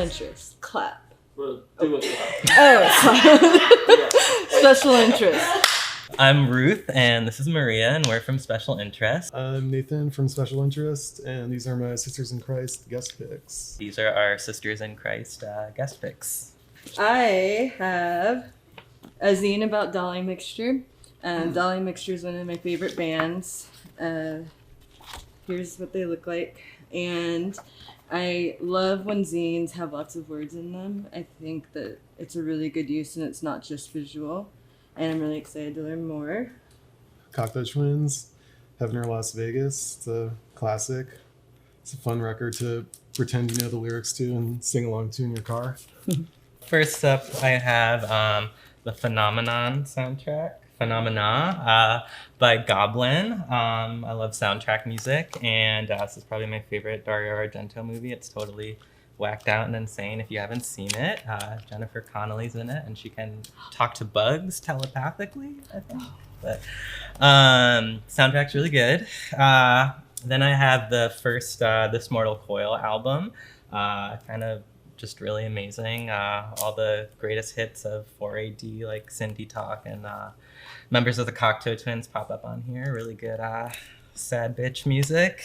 interest. Clap. Well, do it. Oh, special interest. I'm Ruth, and this is Maria, and we're from Special Interest. I'm Nathan from Special Interest, and these are my Sisters in Christ guest picks. These are our Sisters in Christ guest picks. I have a zine about Dolly Mixture. Dolly Mixture is one of my favorite bands. Here's what they look like. And I love when zines have lots of words in them. I think that it's a really good use and it's not just visual. And I'm really excited to learn more. COCTEAU Twins, Heaven or Las Vegas. It's a classic. It's a fun record to pretend you know the lyrics to and sing along to in your car. First up, I have the Phenomenon soundtrack. Phenomena by Goblin. I love soundtrack music, and this is probably my favorite Dario Argento movie. It's totally whacked out and insane. If you haven't seen it, Jennifer Connelly's in it, and she can talk to bugs telepathically, I think. But soundtrack's really good. Then I have the first This Mortal Coil album. Kind of just really amazing. All the greatest hits of 4AD, like Cindy Talk, and members of the COCTEAU Twins pop up on here. Really good sad bitch music.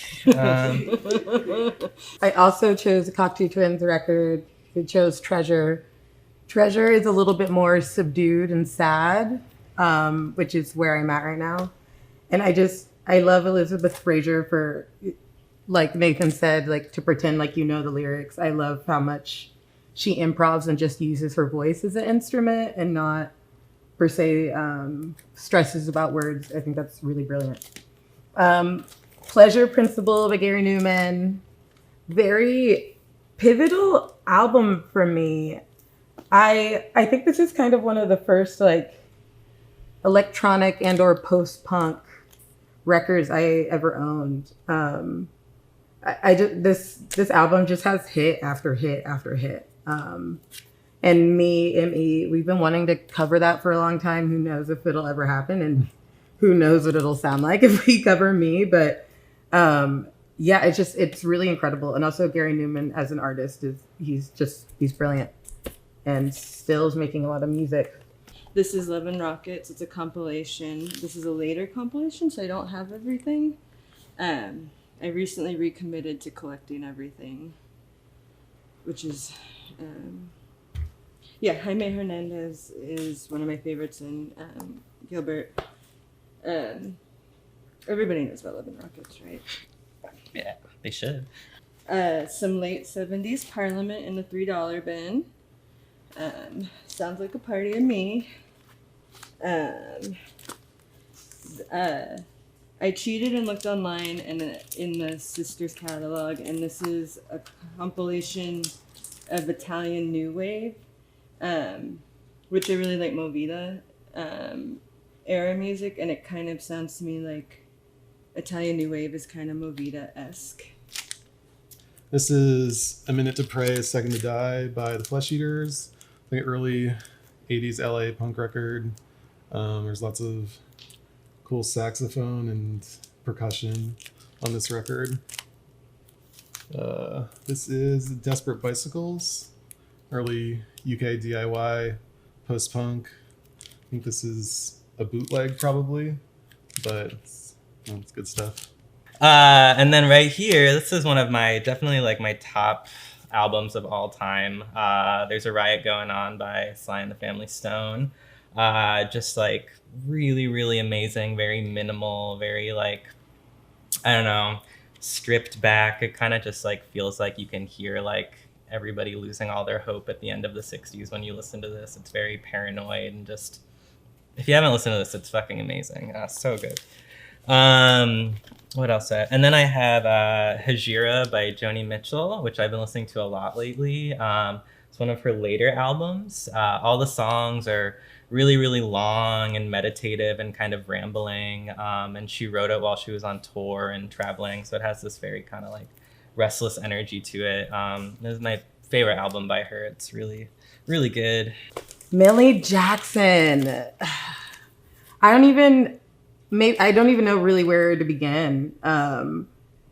I also chose a COCTEAU Twins record. I chose Treasure. Treasure is a little bit more subdued and sad, which is where I'm at right now. And I love Elizabeth Fraser for, like Nathan said, like to pretend like you know the lyrics. I love how much she improvs and just uses her voice as an instrument and not per se stresses about words. I think that's really brilliant. Pleasure Principle by Gary Newman. Very pivotal album for me. I think this is kind of one of the first like electronic and or post-punk records I ever owned. This album just has hit after hit after hit. And ME, we've been wanting to cover that for a long time. Who knows if it'll ever happen, and who knows what it'll sound like if we cover Me. But yeah, it's really incredible. And also Gary Newman as an artist he's brilliant and still is making a lot of music. This is Love and Rockets. It's a compilation. This is a later compilation, so I don't have everything. I recently recommitted to collecting everything, which is, Jaime Hernandez is one of my favorites, and Gilbert. Everybody knows about Love and Rockets, right? Yeah, they should. Some late 70s Parliament in the $3 bin. Sounds like a party to me. I cheated and looked online and in the Sisters catalog, and this is a compilation of Italian New Wave, which I really like Movida era music, and it kind of sounds to me like Italian New Wave is kind of Movida-esque. This is A Minute to Pray, A Second to Die by the Flesh Eaters. I think early 80s LA punk record. There's lots of cool saxophone and percussion on this record. This is Desperate Bicycles, early UK DIY post-punk. I think this is a bootleg probably, but it's good stuff. And then right here, this is one of definitely like my top albums of all time. There's a Riot Going On by Sly and the Family Stone. Just like really, really amazing, very minimal, very like, I don't know, stripped back. It kind of just like feels like you can hear like everybody losing all their hope at the end of the 60s when you listen to this. It's very paranoid, and just, if you haven't listened to this, it's fucking amazing. So good. What else? And then I have Hejira by Joni Mitchell, which I've been listening to a lot lately. It's one of her later albums. All the songs are really, really long and meditative and kind of rambling. And she wrote it while she was on tour and traveling. So it has this very kind of like restless energy to it. This is my favorite album by her. It's really, really good. Millie Jackson. I don't even know really where to begin.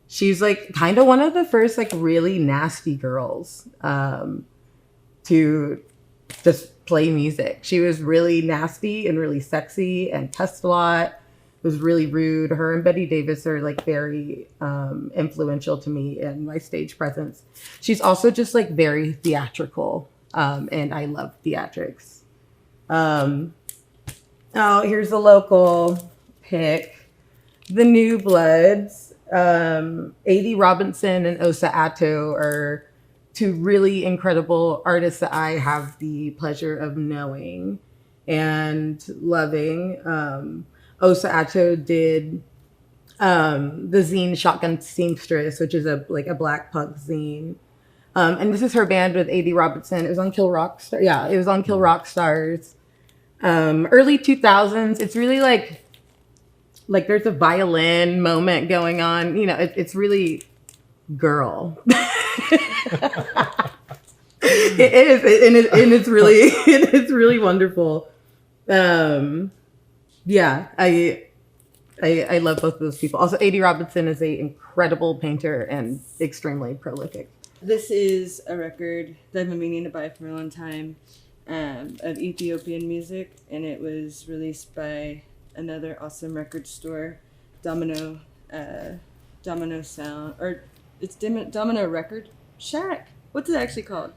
She's like kind of one of the first like really nasty girls. to just play music. She was really nasty and really sexy and cussed a lot. Was really rude. Her and Betty Davis are like very influential to me in my stage presence. She's also just like very theatrical, and I love theatrics. Oh, here's a local pick. The New Bloods. Addie Robinson and COCTEAU are two really incredible artists that I have the pleasure of knowing and loving. COCTEAU did the zine Shotgun Seamstress, which is a black punk zine. And this is her band with Addie Robinson. It was on Kill Rock Stars. Yeah, it was on Kill Rock Stars. Early 2000s. It's really like there's a violin moment going on. You know, it's really girl. It is, and it's really wonderful. Yeah, I love both of those people. Also, Addie Robinson is an incredible painter and extremely prolific. This is a record that I've been meaning to buy for a long time, of Ethiopian music, and it was released by another awesome record store, Domino Sound, or it's Domino Record Shack. What's it actually called?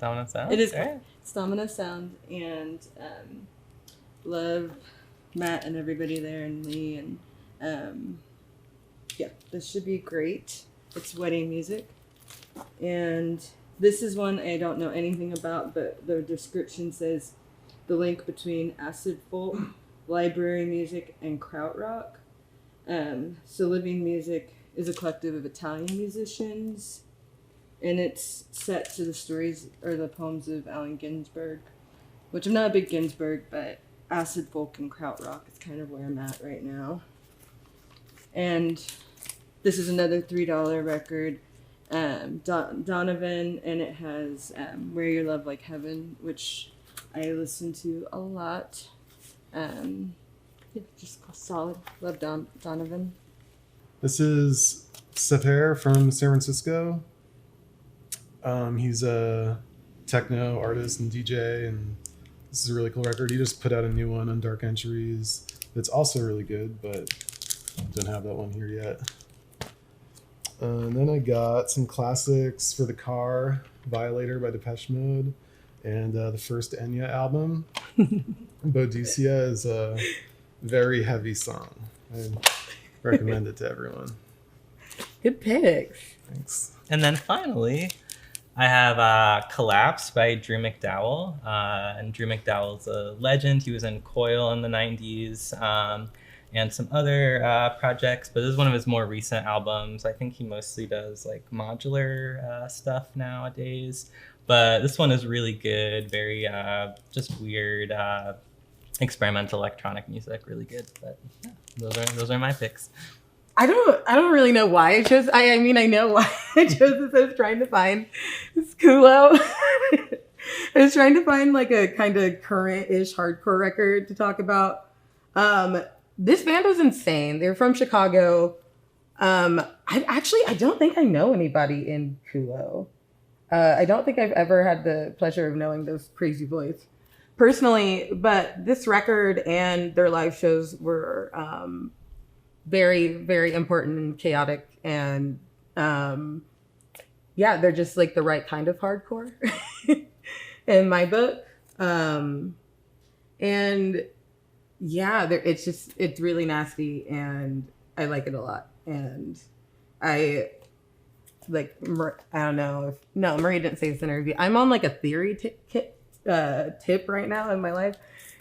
Domino Sound? It is. Right. It's Domino Sound, and love Matt and everybody there, and Lee, and yeah, this should be great. It's wedding music, and this is one I don't know anything about, but the description says the link between acid folk, library music, and krautrock. So Living Music is a collective of Italian musicians, and it's set to the stories or the poems of Allen Ginsberg, which I'm not a big Ginsberg, but acid folk and krautrock is kind of where I'm at right now. And this is another $3 record, Donovan, and it has Where Your Love Like Heaven, which I listen to a lot. Yeah, just solid. Love Donovan. This is SEPEHR from San Francisco. He's a techno artist and DJ, and this is a really cool record. He just put out a new one on Dark Entries that's also really good, but don't have that one here yet. And then I got some classics for the car, Violator by Depeche Mode, and the first Enya album. Boadicea is a very heavy song. I recommend it to everyone. Good picks. Thanks. And then finally, I have Collapse by Drew McDowell. And Drew McDowell's a legend. He was in COIL in the 90s and some other projects, but this is one of his more recent albums. I think he mostly does like modular stuff nowadays, but this one is really good. Very just weird experimental electronic music, really good. But yeah, those are my picks. I don't really know why I chose. I mean, I know why I chose this. I was trying to find this COCTEAU. I was trying to find like a kind of current-ish hardcore record to talk about. This band was insane. They're from Chicago. I don't think I know anybody in COCTEAU. I don't think I've ever had the pleasure of knowing those crazy boys personally, but this record and their live shows were very, very important and chaotic, and yeah, they're just like the right kind of hardcore in my book. And yeah, it's really nasty, and I like it a lot. And I don't know if, no, Marie didn't say this in her review. I'm on like a theory tip right now in my life.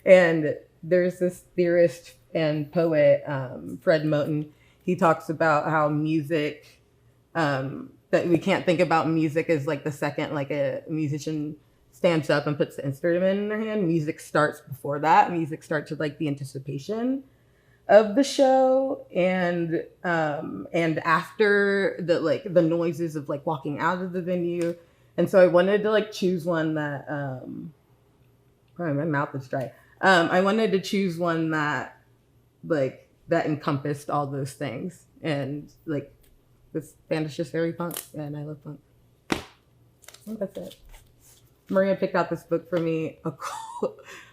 And there's this theorist and poet, Fred Moten. He talks about how music, that we can't think about music as like the second, like a musician stands up and puts the instrument in their hand. Music starts before that. Music starts with like the anticipation of the show, and after the noises of like walking out of the venue. And so I wanted to like choose one that my mouth is dry. I wanted to choose one that encompassed all those things, and like this band is just very punk, and I love punk. I think that's it. Maria picked out this book for me,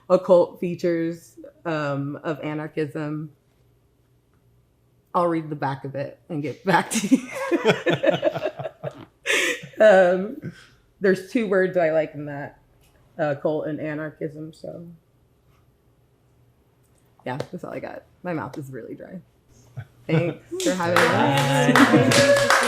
Occult Features of Anarchism. I'll read the back of it and get back to you. There's 2 words I like in that, occult and anarchism. So yeah, that's all I got. My mouth is really dry. Thanks for having me.